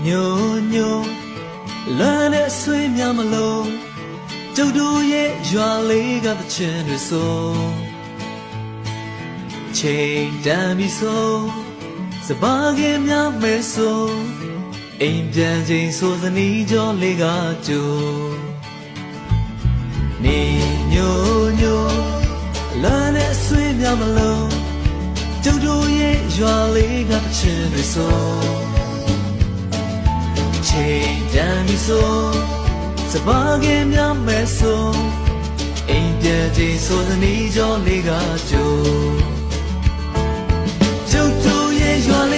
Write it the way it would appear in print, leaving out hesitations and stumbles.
ညိုညိုလမ်းနဲ့ဆွေးများမလို့ကျုပ်တို့ရဲ့ရွာလေးကသချင်းတွေဆိုချိန်တန်ပြီဆိုစပါးကင်းများမဲဆိုအိမ်ပြန်ချိန်ဆိုစနီးကြောလေးကကြိုနေညိုညိုလမ်းနဲ့ဆွေးများမလို့ကျုပ်တို့ရဲ့ရွာလေးကသချင်းတွေဆိုချိန်တန်ပြီဆိုစပါးကင်းများမဲဆိုအိမ်ပြန်ချိန်ဆိုစနီးကြောလေးကကြိုကျုပ်တို့ရဲ့ရွာလေး